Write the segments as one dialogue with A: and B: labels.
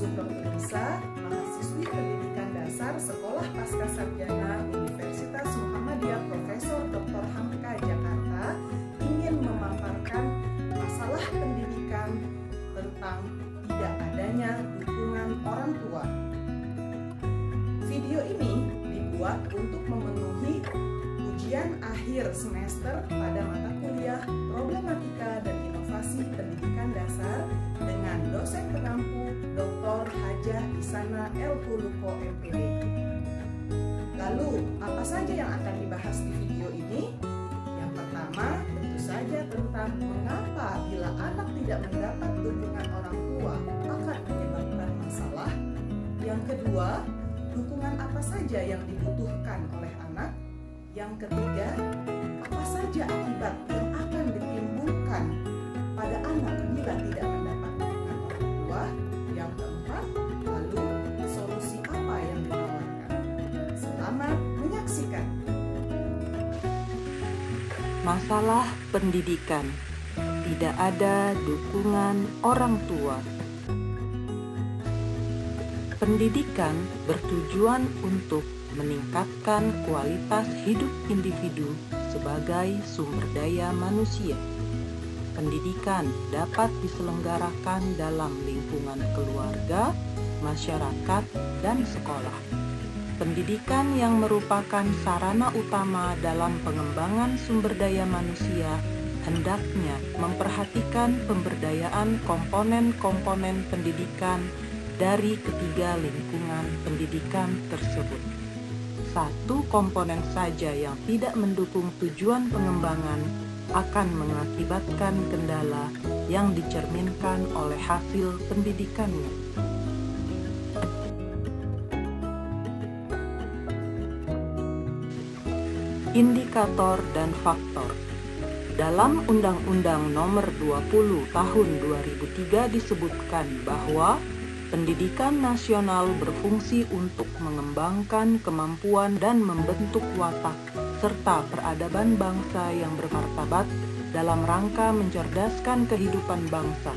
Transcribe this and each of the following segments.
A: Suprapto Nisa, mahasiswi pendidikan dasar Sekolah Pascasarjana Universitas Muhammadiyah Profesor Dr. Hamka Jakarta, ingin memaparkan masalah pendidikan tentang tidak adanya dukungan orang tua. Video ini dibuat untuk memenuhi ujian akhir semester pada mata kuliah Problematika dan Inovasi Pendidikan Dasar dengan dosen pengampu Dr. Hajah Isana El Huluko MPD. Lalu, apa saja yang akan dibahas di video ini? Yang pertama, tentu saja tentang mengapa bila anak tidak mendapat dukungan orang tua akan menyebabkan masalah. Yang kedua, dukungan apa saja yang dibutuhkan oleh anak. Yang ketiga, apa saja akibat yang akan ditimbulkan pada anak bila tidak mendapat dukungan orang tua. Yang keempat, lalu solusi apa yang ditawarkan. Selamat menyaksikan.
B: Masalah pendidikan. Tidak ada dukungan orang tua. Pendidikan bertujuan untuk meningkatkan kualitas hidup individu sebagai sumber daya manusia. Pendidikan dapat diselenggarakan dalam lingkungan keluarga, masyarakat, dan sekolah. Pendidikan yang merupakan sarana utama dalam pengembangan sumber daya manusia hendaknya memperhatikan pemberdayaan komponen-komponen pendidikan dari ketiga lingkungan pendidikan tersebut. Satu komponen saja yang tidak mendukung tujuan pengembangan akan mengakibatkan kendala yang dicerminkan oleh hasil pendidikannya. Indikator dan faktor. Dalam Undang-Undang Nomor 20 Tahun 2003 disebutkan bahwa pendidikan nasional berfungsi untuk mengembangkan kemampuan dan membentuk watak serta peradaban bangsa yang bermartabat dalam rangka mencerdaskan kehidupan bangsa,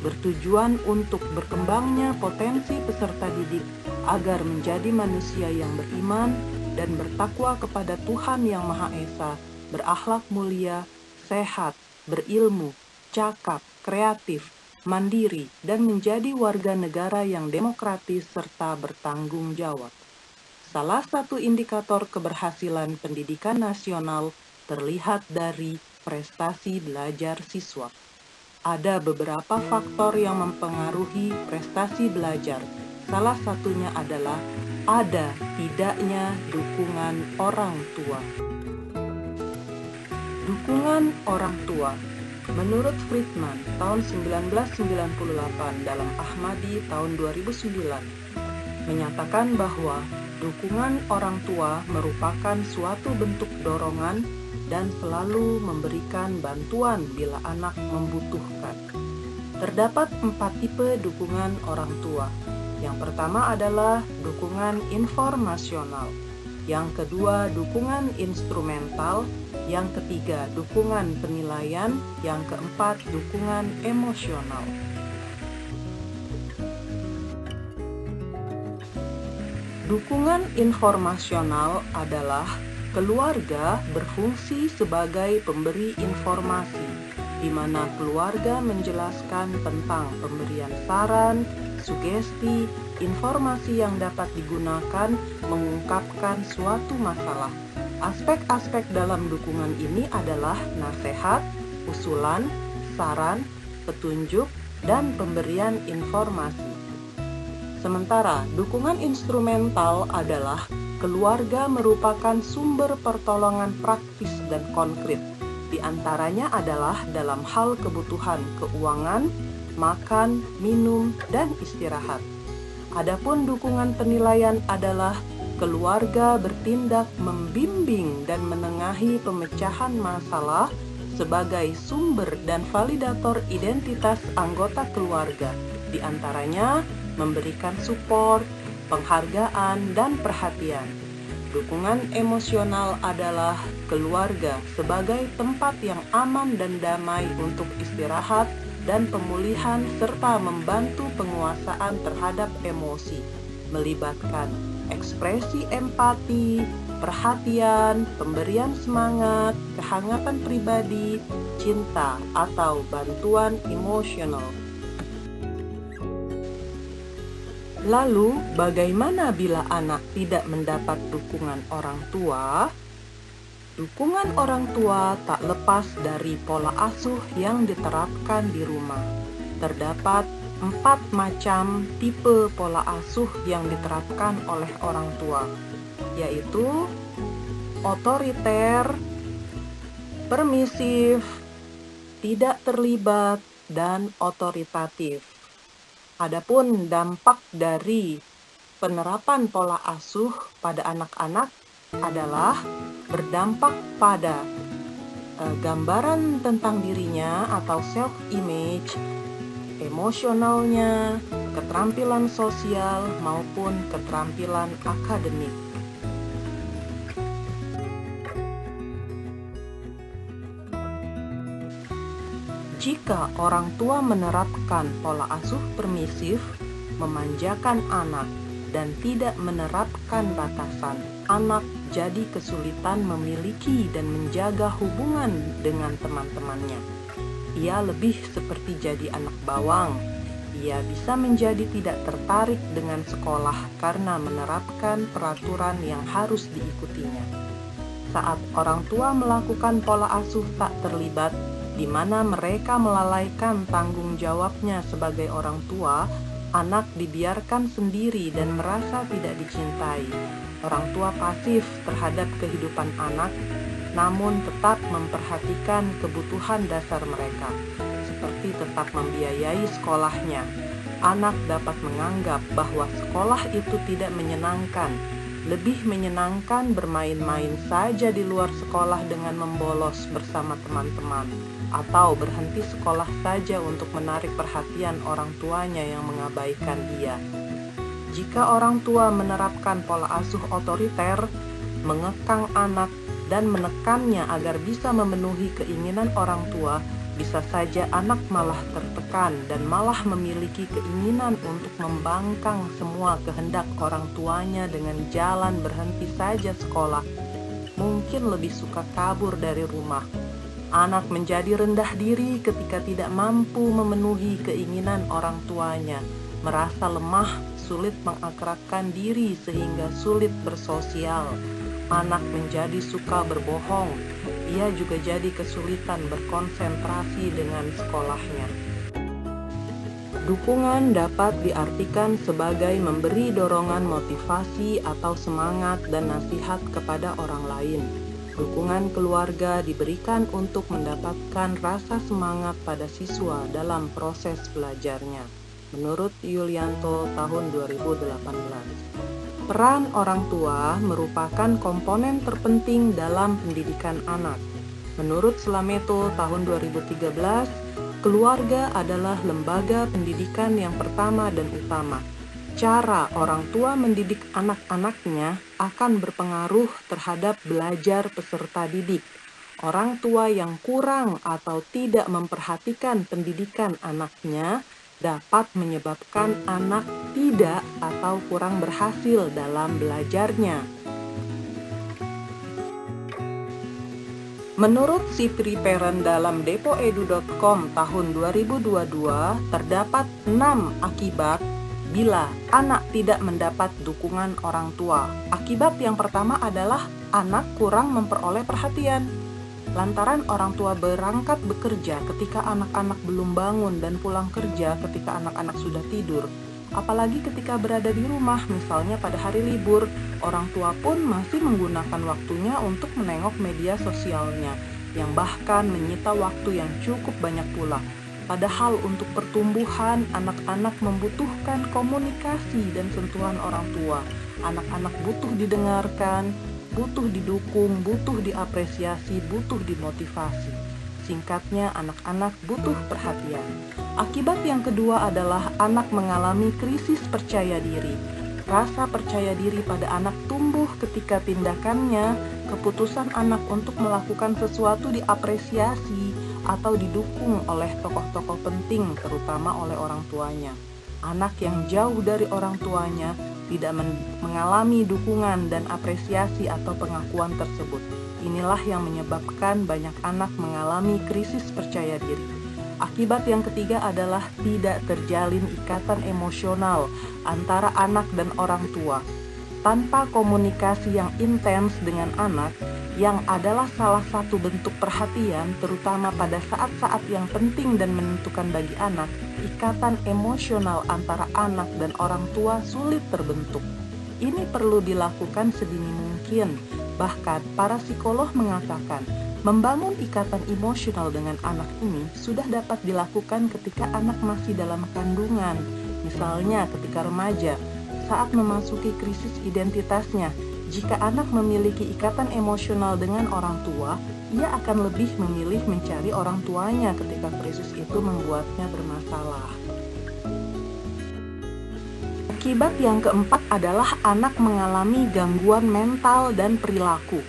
B: bertujuan untuk berkembangnya potensi peserta didik agar menjadi manusia yang beriman dan bertakwa kepada Tuhan Yang Maha Esa, berakhlak mulia, sehat, berilmu, cakap, kreatif, mandiri, dan menjadi warga negara yang demokratis serta bertanggung jawab. Salah satu indikator keberhasilan pendidikan nasional terlihat dari prestasi belajar siswa. Ada beberapa faktor yang mempengaruhi prestasi belajar. Salah satunya adalah ada tidaknya dukungan orang tua. Dukungan orang tua. Menurut Friedman, tahun 1998 dalam Ahmadi tahun 2009, menyatakan bahwa dukungan orang tua merupakan suatu bentuk dorongan dan selalu memberikan bantuan bila anak membutuhkan. Terdapat 4 tipe dukungan orang tua. Yang pertama adalah dukungan informasional. Yang kedua, dukungan instrumental. Yang ketiga, dukungan penilaian. Yang keempat, dukungan emosional. Dukungan informasional adalah keluarga berfungsi sebagai pemberi informasi, di mana keluarga menjelaskan tentang pemberian saran, sugesti, informasi yang dapat digunakan mengungkapkan suatu masalah. Aspek-aspek dalam dukungan ini adalah nasihat, usulan, saran, petunjuk, dan pemberian informasi. Sementara dukungan instrumental adalah keluarga merupakan sumber pertolongan praktis dan konkret. Di antaranya adalah dalam hal kebutuhan keuangan, makan, minum, dan istirahat. Adapun dukungan penilaian adalah keluarga bertindak membimbing dan menengahi pemecahan masalah sebagai sumber dan validator identitas anggota keluarga, di antaranya memberikan support, penghargaan, dan perhatian. Dukungan emosional adalah keluarga sebagai tempat yang aman dan damai untuk istirahat, dan pemulihan serta membantu penguasaan terhadap emosi, melibatkan ekspresi empati, perhatian, pemberian semangat, kehangatan pribadi, cinta, atau bantuan emosional. Lalu, bagaimana bila anak tidak mendapat dukungan orang tua? Dukungan orang tua tak lepas dari pola asuh yang diterapkan di rumah. Terdapat 4 macam tipe pola asuh yang diterapkan oleh orang tua, yaitu otoriter, permisif, tidak terlibat, dan otoritatif. Adapun dampak dari penerapan pola asuh pada anak-anak adalah berdampak pada gambaran tentang dirinya atau self-image, emosionalnya, keterampilan sosial, maupun keterampilan akademik. Jika orang tua menerapkan pola asuh permisif, memanjakan anak, dan tidak menerapkan batasan, anak jadi kesulitan memiliki dan menjaga hubungan dengan teman-temannya. Ia lebih seperti jadi anak bawang. Ia bisa menjadi tidak tertarik dengan sekolah karena menerapkan peraturan yang harus diikutinya. Saat orang tua melakukan pola asuh tak terlibat, di mana mereka melalaikan tanggung jawabnya sebagai orang tua, anak dibiarkan sendiri dan merasa tidak dicintai. Orang tua pasif terhadap kehidupan anak, namun tetap memperhatikan kebutuhan dasar mereka, seperti tetap membiayai sekolahnya. Anak dapat menganggap bahwa sekolah itu tidak menyenangkan, lebih menyenangkan bermain-main saja di luar sekolah dengan membolos bersama teman-teman, atau berhenti sekolah saja untuk menarik perhatian orang tuanya yang mengabaikan dia. Jika orang tua menerapkan pola asuh otoriter, mengekang anak, dan menekannya agar bisa memenuhi keinginan orang tua, bisa saja anak malah tertekan dan malah memiliki keinginan untuk membangkang semua kehendak orang tuanya dengan jalan berhenti saja sekolah. Mungkin lebih suka kabur dari rumah. Anak menjadi rendah diri ketika tidak mampu memenuhi keinginan orang tuanya, merasa lemah, sulit mengakrabkan diri sehingga sulit bersosial. Anak menjadi suka berbohong. Ia juga jadi kesulitan berkonsentrasi dengan sekolahnya. Dukungan dapat diartikan sebagai memberi dorongan motivasi atau semangat dan nasihat kepada orang lain. Dukungan keluarga diberikan untuk mendapatkan rasa semangat pada siswa dalam proses belajarnya. Menurut Yulianto tahun 2018. Peran orang tua merupakan komponen terpenting dalam pendidikan anak. Menurut Slameto tahun 2013, keluarga adalah lembaga pendidikan yang pertama dan utama. Cara orang tua mendidik anak-anaknya akan berpengaruh terhadap belajar peserta didik. Orang tua yang kurang atau tidak memperhatikan pendidikan anaknya dapat menyebabkan anak tidak atau kurang berhasil dalam belajarnya. Menurut Sipri Parent dalam depoedu.com tahun 2022, terdapat 6 akibat bila anak tidak mendapat dukungan orang tua. Akibat yang pertama adalah anak kurang memperoleh perhatian. Lantaran orang tua berangkat bekerja ketika anak-anak belum bangun dan pulang kerja ketika anak-anak sudah tidur. Apalagi ketika berada di rumah, misalnya pada hari libur, orang tua pun masih menggunakan waktunya untuk menengok media sosialnya, yang bahkan menyita waktu yang cukup banyak pula. Padahal untuk pertumbuhan, anak-anak membutuhkan komunikasi dan sentuhan orang tua. Anak-anak butuh didengarkan, butuh didukung, butuh diapresiasi, butuh dimotivasi. Singkatnya, anak-anak butuh perhatian. Akibat yang kedua adalah anak mengalami krisis percaya diri. Rasa percaya diri pada anak tumbuh ketika tindakannya, keputusan anak untuk melakukan sesuatu diapresiasi atau didukung oleh tokoh-tokoh penting, terutama oleh orang tuanya. Anak yang jauh dari orang tuanya tidak mengalami dukungan dan apresiasi atau pengakuan tersebut. Inilah yang menyebabkan banyak anak mengalami krisis percaya diri. Akibat yang ketiga adalah tidak terjalin ikatan emosional antara anak dan orang tua. Tanpa komunikasi yang intens dengan anak, yang adalah salah satu bentuk perhatian, terutama pada saat-saat yang penting dan menentukan bagi anak, ikatan emosional antara anak dan orang tua sulit terbentuk. Ini perlu dilakukan sedini mungkin. Bahkan para psikolog mengatakan, membangun ikatan emosional dengan anak ini sudah dapat dilakukan ketika anak masih dalam kandungan, misalnya ketika remaja, saat memasuki krisis identitasnya. Jika anak memiliki ikatan emosional dengan orang tua, ia akan lebih memilih mencari orang tuanya ketika krisis itu membuatnya bermasalah. Akibat yang keempat adalah anak mengalami gangguan mental dan perilaku.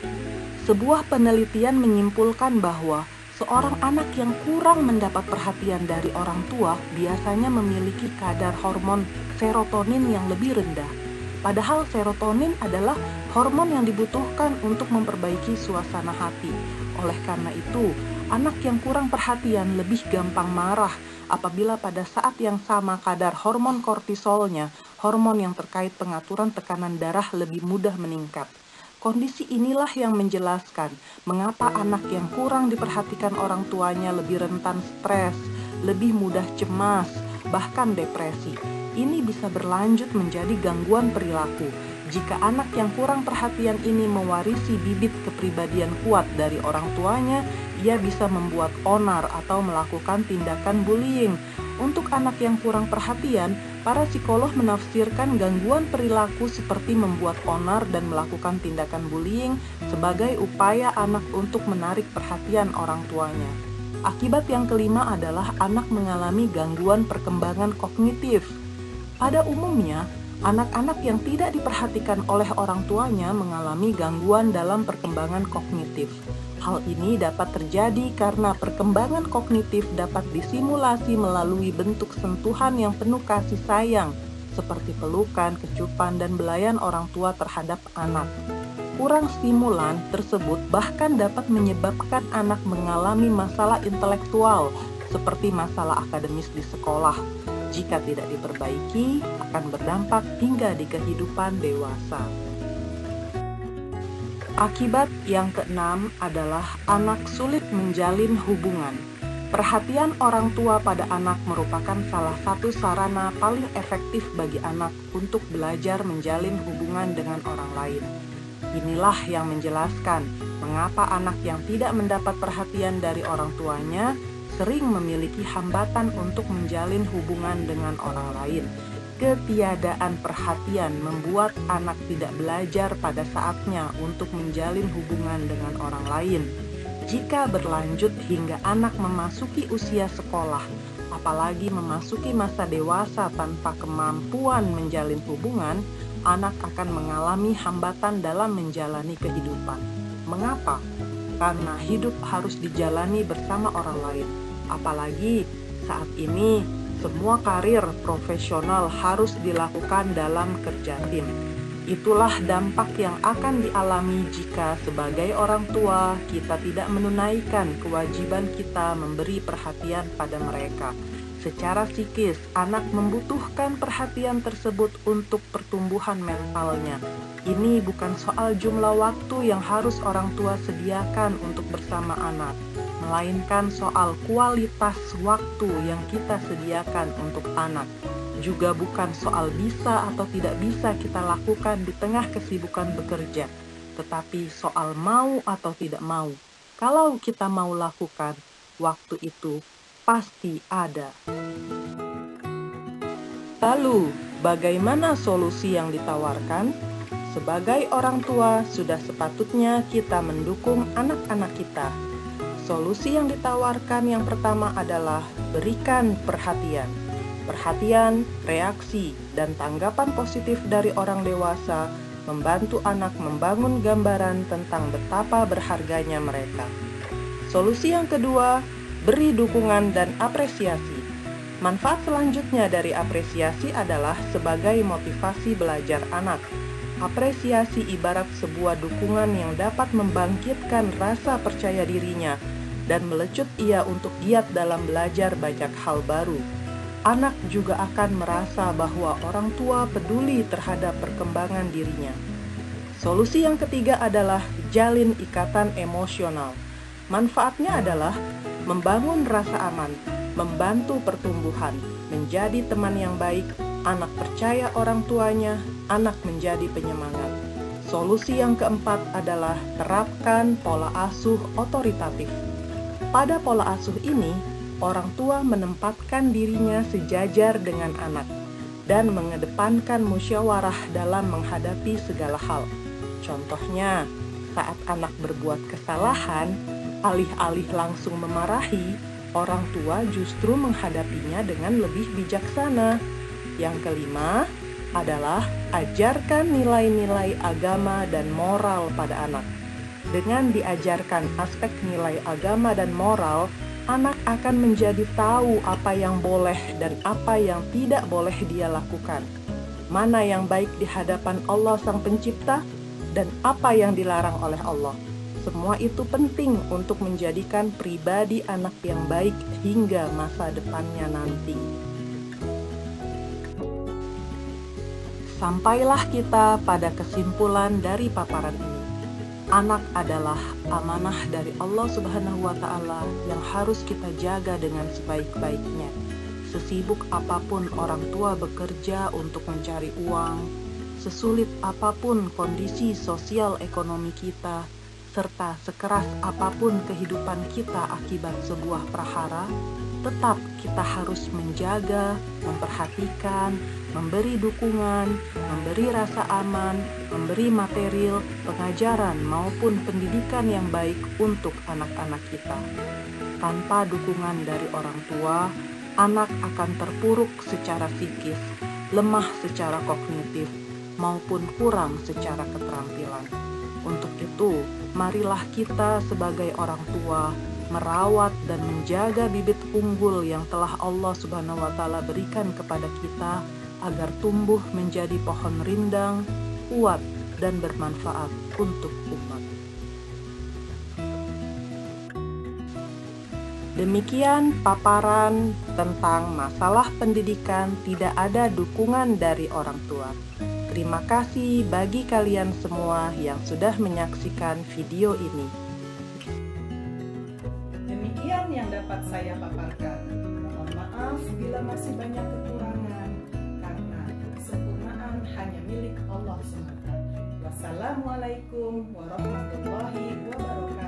B: Sebuah penelitian menyimpulkan bahwa seorang anak yang kurang mendapat perhatian dari orang tua biasanya memiliki kadar hormon serotonin yang lebih rendah. Padahal serotonin adalah hormon yang dibutuhkan untuk memperbaiki suasana hati. Oleh karena itu, anak yang kurang perhatian lebih gampang marah apabila pada saat yang sama kadar hormon kortisolnya, hormon yang terkait pengaturan tekanan darah, lebih mudah meningkat. Kondisi inilah yang menjelaskan mengapa anak yang kurang diperhatikan orang tuanya lebih rentan stres, lebih mudah cemas, bahkan depresi. Ini bisa berlanjut menjadi gangguan perilaku. Jika anak yang kurang perhatian ini mewarisi bibit kepribadian kuat dari orang tuanya, ia bisa membuat onar atau melakukan tindakan bullying. Untuk anak yang kurang perhatian, para psikolog menafsirkan gangguan perilaku seperti membuat onar dan melakukan tindakan bullying sebagai upaya anak untuk menarik perhatian orang tuanya. Akibat yang kelima adalah anak mengalami gangguan perkembangan kognitif. Pada umumnya, anak-anak yang tidak diperhatikan oleh orang tuanya mengalami gangguan dalam perkembangan kognitif. Hal ini dapat terjadi karena perkembangan kognitif dapat disimulasi melalui bentuk sentuhan yang penuh kasih sayang, seperti pelukan, kecupan, dan belayan orang tua terhadap anak. Kurang stimulan tersebut bahkan dapat menyebabkan anak mengalami masalah intelektual, seperti masalah akademis di sekolah. Jika tidak diperbaiki, akan berdampak hingga di kehidupan dewasa. Akibat yang keenam adalah anak sulit menjalin hubungan. Perhatian orang tua pada anak merupakan salah satu sarana paling efektif bagi anak untuk belajar menjalin hubungan dengan orang lain. Inilah yang menjelaskan mengapa anak yang tidak mendapat perhatian dari orang tuanya sering memiliki hambatan untuk menjalin hubungan dengan orang lain. Ketiadaan perhatian membuat anak tidak belajar pada saatnya untuk menjalin hubungan dengan orang lain. Jika berlanjut hingga anak memasuki usia sekolah, apalagi memasuki masa dewasa tanpa kemampuan menjalin hubungan, anak akan mengalami hambatan dalam menjalani kehidupan. Mengapa? Karena hidup harus dijalani bersama orang lain. Apalagi saat ini semua karir profesional harus dilakukan dalam kerja tim. Itulah dampak yang akan dialami jika sebagai orang tua kita tidak menunaikan kewajiban kita memberi perhatian pada mereka. Secara psikis, anak membutuhkan perhatian tersebut untuk pertumbuhan mentalnya. Ini bukan soal jumlah waktu yang harus orang tua sediakan untuk bersama anak, melainkan soal kualitas waktu yang kita sediakan untuk anak. Juga bukan soal bisa atau tidak bisa kita lakukan di tengah kesibukan bekerja, tetapi soal mau atau tidak mau. Kalau kita mau lakukan, waktu itu pasti ada. Lalu, bagaimana solusi yang ditawarkan? Sebagai orang tua, sudah sepatutnya kita mendukung anak-anak kita. Solusi yang ditawarkan yang pertama adalah berikan perhatian. Perhatian, reaksi, dan tanggapan positif dari orang dewasa membantu anak membangun gambaran tentang betapa berharganya mereka. Solusi yang kedua, beri dukungan dan apresiasi. Manfaat selanjutnya dari apresiasi adalah sebagai motivasi belajar anak. Apresiasi ibarat sebuah dukungan yang dapat membangkitkan rasa percaya dirinya dan melecut ia untuk giat dalam belajar banyak hal baru. Anak juga akan merasa bahwa orang tua peduli terhadap perkembangan dirinya. Solusi yang ketiga adalah jalin ikatan emosional. Manfaatnya adalah membangun rasa aman, membantu pertumbuhan, menjadi teman yang baik, anak percaya orang tuanya, anak menjadi penyemangat. Solusi yang keempat adalah terapkan pola asuh otoritatif. Pada pola asuh ini, orang tua menempatkan dirinya sejajar dengan anak dan mengedepankan musyawarah dalam menghadapi segala hal. Contohnya, saat anak berbuat kesalahan, alih-alih langsung memarahi, orang tua justru menghadapinya dengan lebih bijaksana. Yang kelima adalah ajarkan nilai-nilai agama dan moral pada anak. Dengan diajarkan aspek nilai agama dan moral, anak akan menjadi tahu apa yang boleh dan apa yang tidak boleh dia lakukan. Mana yang baik di hadapan Allah Sang Pencipta dan apa yang dilarang oleh Allah. Semua itu penting untuk menjadikan pribadi anak yang baik hingga masa depannya nanti. Sampailah kita pada kesimpulan dari paparan ini. Anak adalah amanah dari Allah Subhanahu wa Ta'ala yang harus kita jaga dengan sebaik-baiknya. Sesibuk apapun orang tua bekerja untuk mencari uang, sesulit apapun kondisi sosial ekonomi kita, serta sekeras apapun kehidupan kita akibat sebuah prahara, tetap kita harus menjaga, memperhatikan, memberi dukungan, memberi rasa aman, memberi material, pengajaran maupun pendidikan yang baik untuk anak-anak kita. Tanpa dukungan dari orang tua, anak akan terpuruk secara psikis, lemah secara kognitif, maupun kurang secara keterampilan. Untuk itu, marilah kita sebagai orang tua merawat dan menjaga bibit unggul yang telah Allah Subhanahu wa Ta'ala berikan kepada kita agar tumbuh menjadi pohon rindang, kuat, dan bermanfaat untuk umat. Demikian paparan tentang masalah pendidikan tidak ada dukungan dari orang tua. Terima kasih bagi kalian semua yang sudah menyaksikan video ini.
A: Demikian yang dapat saya paparkan. Mohon maaf bila masih banyak kekurangan, karena kesempurnaan hanya milik Allah semata. Wassalamualaikum warahmatullahi wabarakatuh.